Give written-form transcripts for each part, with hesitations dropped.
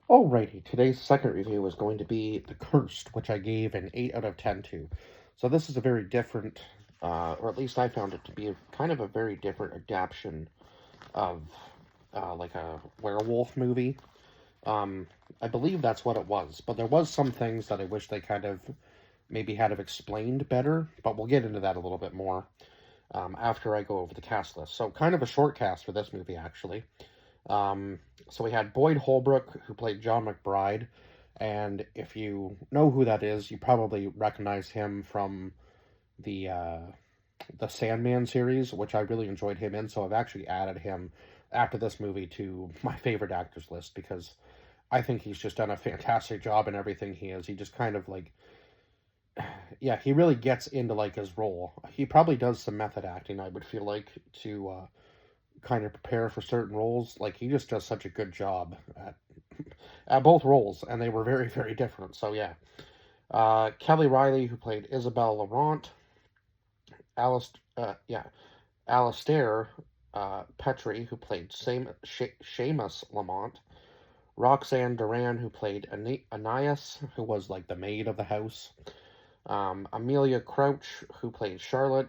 Alrighty, today's second review is going to be The Cursed, which I gave an 8 out of 10 to. So this is a very different, or at least I found it to be kind of a very different adaptation of like a werewolf movie. Um, I believe that's what it was, but there was some things that I wish they kind of maybe had have explained better, but we'll get into that a little bit more after I go over the cast list. So kind of a short cast for this movie, actually. Um, so we had Boyd Holbrook, who played John McBride, and if you know who that is, you probably recognize him from the Sandman series, which I really enjoyed him in. So I've actually added him after this movie to my favorite actors list because I think he's just done a fantastic job in everything he is. He just kind of like, yeah, he really gets into like his role. He probably does some method acting, I would feel like, to kind of prepare for certain roles. Like he just does such a good job at both roles, and they were very very different. So yeah, Kelly Riley, who played Isabel Laurent, Alice, Alistair Petrie, who played Seamus Lamont, Roxanne Duran, who played Anais, who was like the maid of the house, Amelia Crouch, who played Charlotte,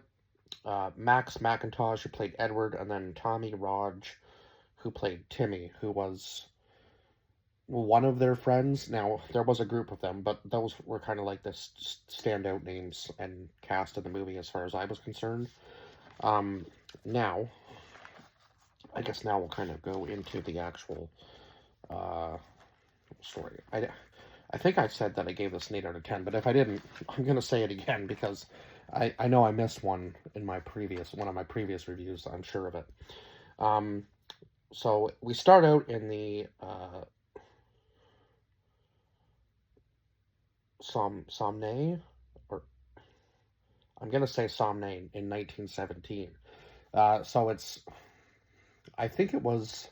Max McIntosh, who played Edward, and then Tommy Rodge, who played Timmy, who was one of their friends. Now, there was a group of them, but those were kind of like the standout names and cast of the movie as far as I was concerned. Um, now, I guess now we'll kind of go into the actual uh, story. I think I said that I gave this an 8 out of 10, but if I didn't, I'm going to say it again because I know I missed one in one of my previous reviews. I'm sure of it. Um, so we start out in the Somnay, or I'm going to say Somnay in 1917. So I think it was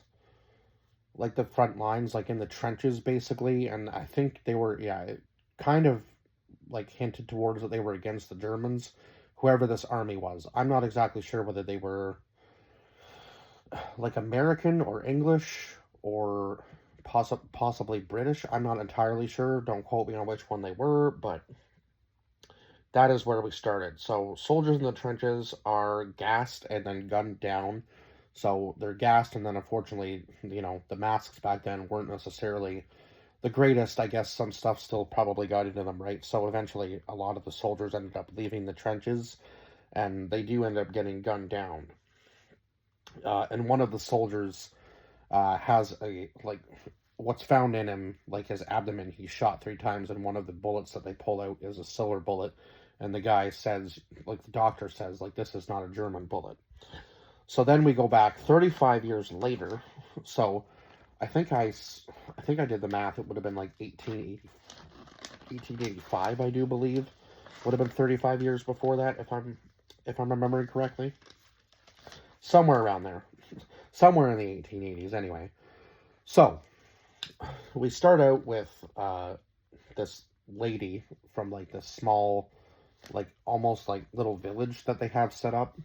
like the front lines, like in the trenches, basically, and I think they were, yeah, it kind of like hinted towards that they were against the Germans, whoever this army was. I'm not exactly sure whether they were like American or English or possibly British. I'm not entirely sure. Don't quote me on which one they were, but that is where we started. So soldiers in the trenches are gassed and then gunned down. So they're gassed, and then unfortunately, the masks back then weren't necessarily the greatest. I guess some stuff still probably got into them, right? So eventually, a lot of the soldiers ended up leaving the trenches, and they do end up getting gunned down. And one of the soldiers has a like what's found in him, like his abdomen. He's shot 3 times, and one of the bullets that they pull out is a silver bullet. And the guy says, like the doctor says, like this is not a German bullet. So then we go back 35 years later. So I think I did the math. It would have been like 1885, I do believe. Would have been 35 years before that, if I'm remembering correctly. Somewhere around there. Somewhere in the 1880s, anyway. So we start out with this lady from like this small, like almost like little village that they have set up,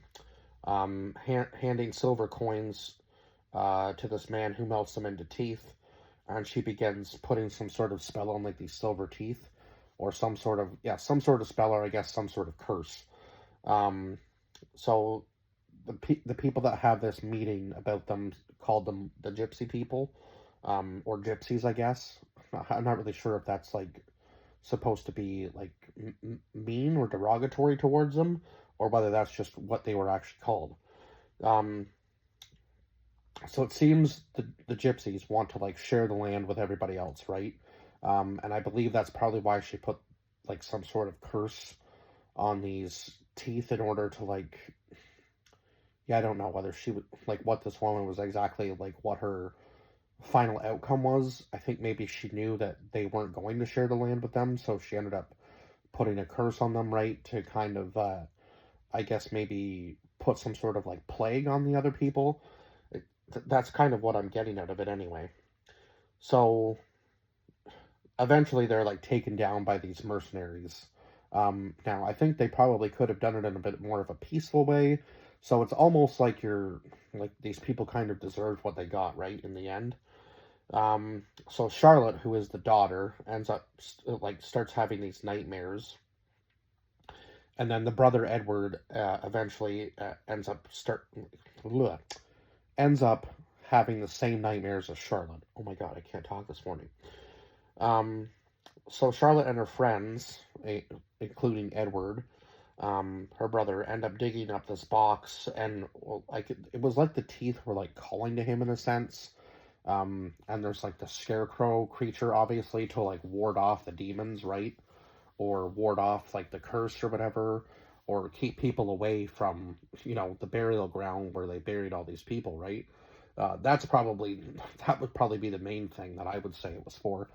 handing silver coins to this man who melts them into teeth, and she begins putting some sort of spell on like these silver teeth, or some sort of spell, or I guess some sort of curse. So the people that have this meeting about them called them the Gypsy people, or Gypsies, I guess. I'm not really sure if that's like supposed to be like mean or derogatory towards them, or whether that's just what they were actually called. Um, so it seems the gypsies want to like share the land with everybody else, right? And I believe that's probably why she put like some sort of curse on these teeth in order to like, yeah, I don't know whether she would like what this woman was exactly like, what her final outcome was. I think maybe she knew that they weren't going to share the land with them, so she ended up putting a curse on them, right, to kind of I guess maybe put some sort of like plague on the other people. That's kind of what I'm getting out of it anyway. So eventually they're like taken down by these mercenaries. Now I think they probably could have done it in a bit more of a peaceful way. So it's almost like these people kind of deserved what they got, right, in the end. So Charlotte, who is the daughter, ends up like starts having these nightmares, and then the brother Edward eventually ends up having the same nightmares as Charlotte. Oh my god, I can't talk this morning. Um, so Charlotte and her friends, including Edward, her brother, end up digging up this box, and well, like it was like the teeth were like calling to him in a sense. And there's like the scarecrow creature, obviously, to like ward off the demons, right? Or ward off like the curse or whatever, or keep people away from, the burial ground where they buried all these people, right? That would probably be the main thing that I would say it was for,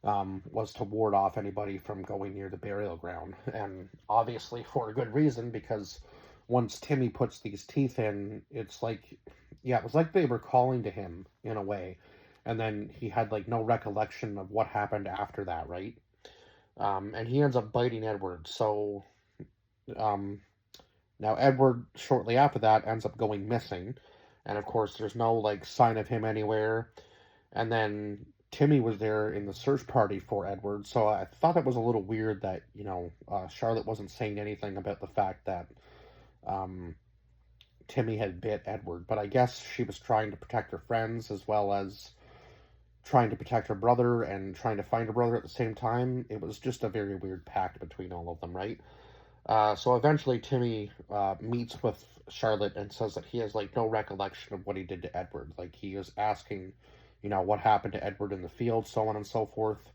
was to ward off anybody from going near the burial ground. And obviously for a good reason, because once Timmy puts these teeth in, it's like, yeah, it was like they were calling to him in a way. And then he had like no recollection of what happened after that, right? And he ends up biting Edward. So um, now Edward, shortly after that, ends up going missing. And of course, there's no like sign of him anywhere. And then Timmy was there in the search party for Edward, so I thought it was a little weird that Charlotte wasn't saying anything about the fact that um, Timmy had bit Edward. But I guess she was trying to protect her friends as well as trying to protect her brother and trying to find her brother at the same time. It was just a very weird pact between all of them, right? So eventually Timmy meets with Charlotte and says that he has like no recollection of what he did to Edward. Like he is asking, what happened to Edward in the field, so on and so forth.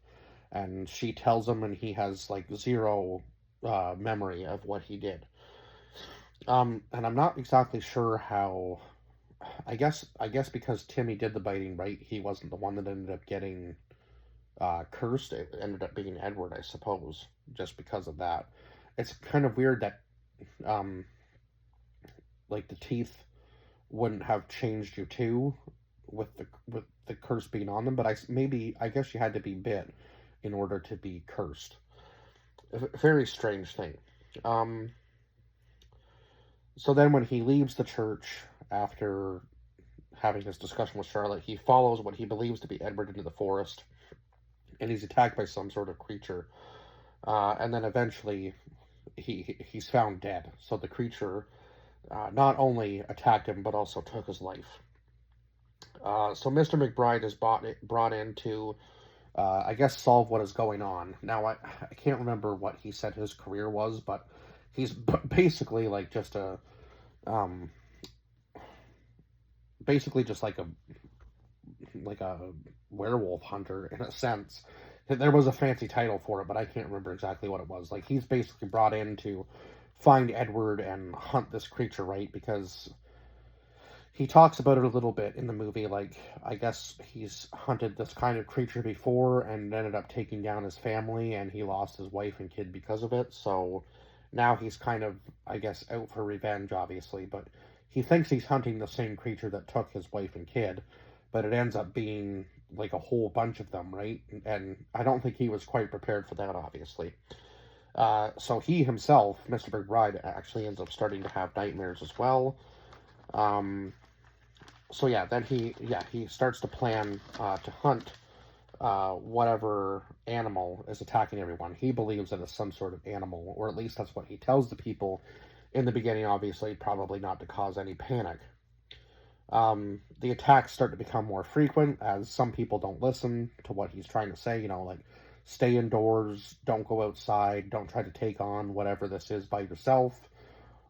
And she tells him, and he has like zero memory of what he did. And I'm not exactly sure how. I guess because Timmy did the biting, right? He wasn't the one that ended up getting cursed. It ended up being Edward, I suppose, just because of that. It's kind of weird that um, like the teeth wouldn't have changed you too, with the curse being on them. But I guess you had to be bit in order to be cursed. A very strange thing. Um, so then when he leaves the church after having this discussion with Charlotte, he follows what he believes to be Edward into the forest, and he's attacked by some sort of creature. And then eventually he's found dead. So the creature not only attacked him but also took his life. So Mr. McBride is brought in to, I guess, solve what is going on. Now I can't remember what he said his career was, but he's basically like just um, basically just like a werewolf hunter in a sense. There was a fancy title for it, but I can't remember exactly what it was. Like he's basically brought in to find Edward and hunt this creature, right? Because he talks about it a little bit in the movie. Like I guess he's hunted this kind of creature before and ended up taking down his family, and he lost his wife and kid because of it. So now he's kind of, I guess, out for revenge, obviously, but he thinks he's hunting the same creature that took his wife and kid, but it ends up being like a whole bunch of them, right? And I don't think he was quite prepared for that, obviously. So he himself, Mr. McBride, actually ends up starting to have nightmares as well. Um, so yeah, then he starts to plan to hunt whatever animal is attacking everyone. He believes that it's some sort of animal, or at least that's what he tells the people in the beginning, obviously, probably not to cause any panic. The attacks start to become more frequent as some people don't listen to what he's trying to say, like stay indoors, don't go outside, don't try to take on whatever this is by yourself,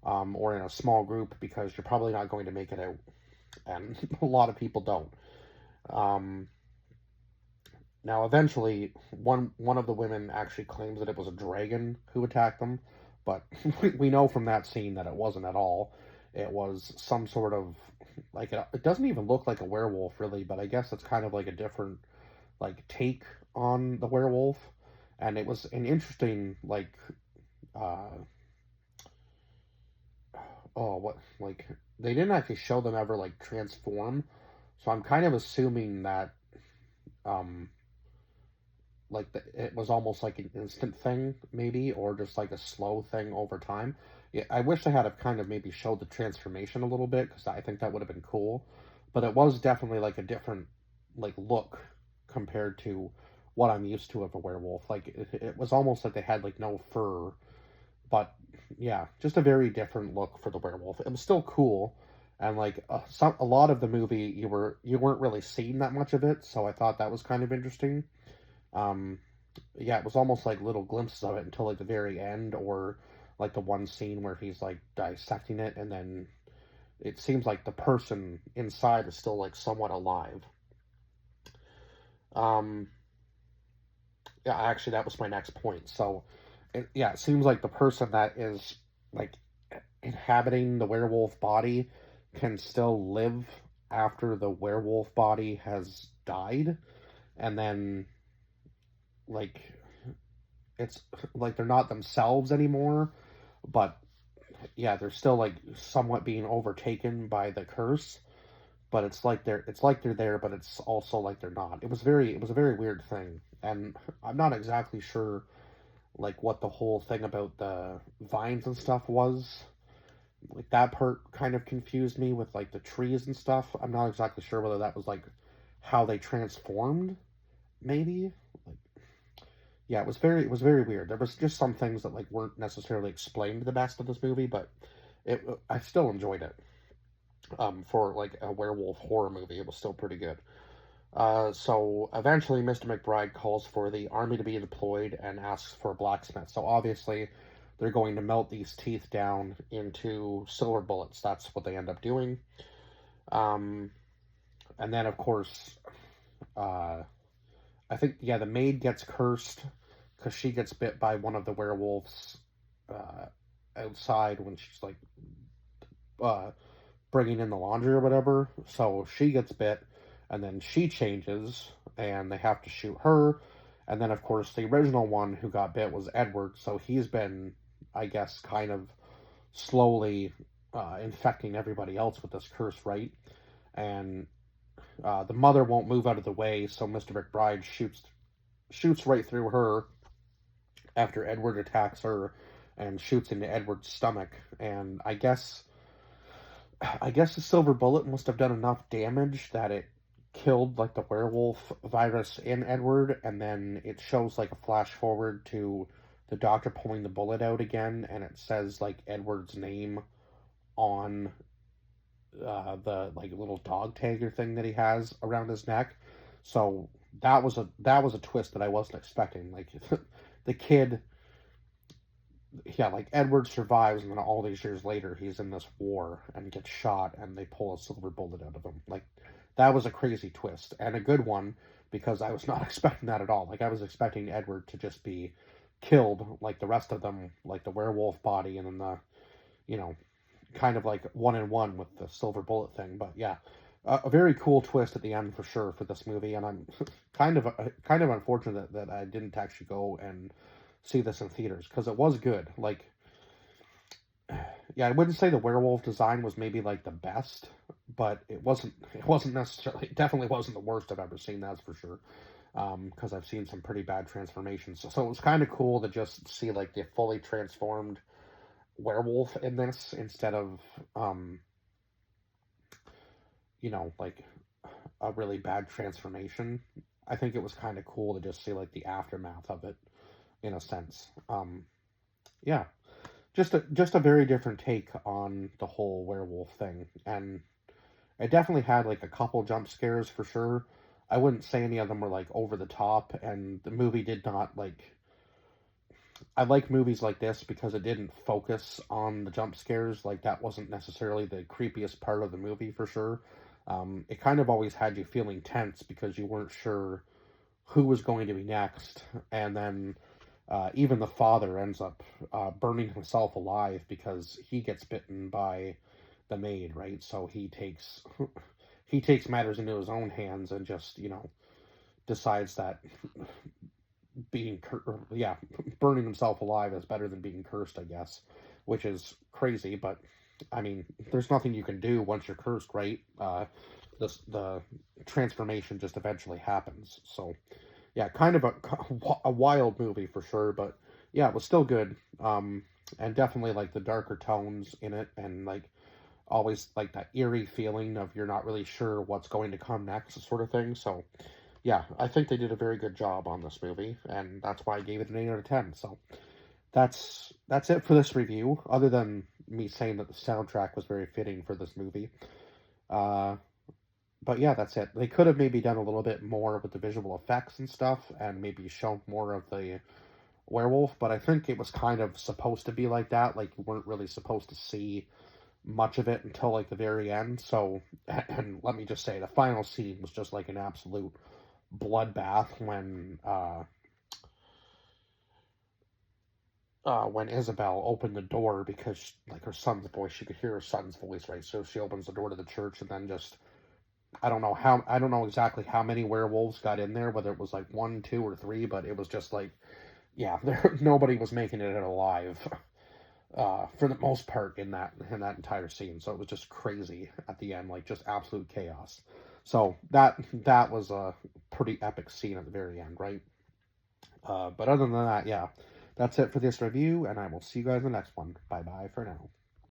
or in a small group because you're probably not going to make it out. And a lot of people don't. Um, Now, eventually, one of the women actually claims that it was a dragon who attacked them, but we know from that scene that it wasn't at all. It was some sort of like it doesn't even look like a werewolf really, but I guess it's kind of like a different like take on the werewolf, and it was an interesting like uh oh what like they didn't actually show them ever like transform, so I'm kind of assuming that um it was almost like an instant thing maybe, or just like a slow thing over time. Yeah, I wish they had have kind of maybe showed the transformation a little bit because I think that would have been cool, but it was definitely like a different like look compared to what I'm used to of a werewolf. Like it was almost like they had like no fur, but yeah, just a very different look for the werewolf. It was still cool, and like a lot of the movie you weren't really seeing that much of it, so I thought that was kind of interesting. Um, yeah, it was almost like little glimpses of it until like the very end, or like the one scene where he's like dissecting it, and then it seems like the person inside is still like somewhat alive. Um, yeah, actually, that was my next point. So, yeah, it seems like the person that is like inhabiting the werewolf body can still live after the werewolf body has died, and then like it's like they're not themselves anymore, but yeah, they're still like somewhat being overtaken by the curse. But it's like they're there, but it's also like they're not. It was a very weird thing, and I'm not exactly sure like what the whole thing about the vines and stuff was. Like that part kind of confused me with like the trees and stuff. I'm not exactly sure whether that was like how they transformed, maybe. Like, yeah, it was very weird. There was just some things that like weren't necessarily explained the best of this movie, but it I still enjoyed it. For like a werewolf horror movie, it was still pretty good. So eventually, Mr. McBride calls for the army to be deployed and asks for a blacksmith. So obviously, they're going to melt these teeth down into silver bullets. That's what they end up doing. Um, and then, of course, uh, I think, yeah, the maid gets cursed because she gets bit by one of the werewolves uh, outside when she's like uh, bringing in the laundry or whatever. So she gets bit, and then she changes, and they have to shoot her. And then, of course, the original one who got bit was Edward. So he's been, I guess, kind of slowly infecting everybody else with this curse, right? And the mother won't move out of the way, so Mr. McBride shoots right through her after Edward attacks her and shoots into Edward's stomach. And I guess the silver bullet must have done enough damage that it killed like the werewolf virus in Edward, and then it shows like a flash forward to the doctor pulling the bullet out again, and it says like Edward's name on the like little dog tagger thing that he has around his neck. So that was a twist that I wasn't expecting. Like the kid, yeah, like Edward survives, and then all these years later, he's in this war and gets shot, and they pull a silver bullet out of him. Like that was a crazy twist and a good one because I was not expecting that at all. Like I was expecting Edward to just be killed like the rest of them, like the werewolf body, and then the you know kind of like one in one with the silver bullet thing. But yeah, a very cool twist at the end for sure for this movie, and I'm kind of unfortunate that I didn't actually go and see this in theaters because it was good. Like, yeah, I wouldn't say the werewolf design was maybe like the best, but it wasn't necessarily, it definitely wasn't the worst I've ever seen. That's for sure. Because I've seen some pretty bad transformations, so it was kind of cool to just see like the fully transformed werewolf in this instead of like a really bad transformation. I think it was kind of cool to just see like the aftermath of it in a sense. Yeah, just a very different take on the whole werewolf thing, and it definitely had like a couple jump scares for sure. I wouldn't say any of them were like over the top, and the movie did not like. I like movies like this because it didn't focus on the jump scares. Like that wasn't necessarily the creepiest part of the movie for sure. It kind of always had you feeling tense because you weren't sure who was going to be next, and then even the father ends up burning himself alive because he gets bitten by the maid, right? So he takes matters into his own hands and just decides that yeah, burning himself alive is better than being cursed, I guess, which is crazy. But I mean, there's nothing you can do once you're cursed, right? The transformation just eventually happens. So yeah, kind of a wild movie for sure, but yeah, it was still good. And definitely like the darker tones in it, and like always like that eerie feeling of you're not really sure what's going to come next, sort of thing. So yeah, I think they did a very good job on this movie, and that's why I gave it an 8 out of 10. So that's it for this review, other than me saying that the soundtrack was very fitting for this movie. Uh, but yeah, that's it. They could have maybe done a little bit more with the visual effects and stuff, and maybe shown more of the werewolf, but I think it was kind of supposed to be like that. Like, you weren't really supposed to see much of it until like the very end. So, and let me just say, the final scene was just like an absolute bloodbath when Isabel opened the door because like her son's voice, she could hear her son's voice, right? So she opens the door to the church, and then just I don't know exactly how many werewolves got in there, whether it was like one, two, or three, but it was just like, yeah, nobody was making it alive for the most part in that entire scene. So it was just crazy at the end, like just absolute chaos. So that was a pretty epic scene at the very end, right? But other than that, yeah, that's it for this review, and I will see you guys in the next one. Bye bye for now.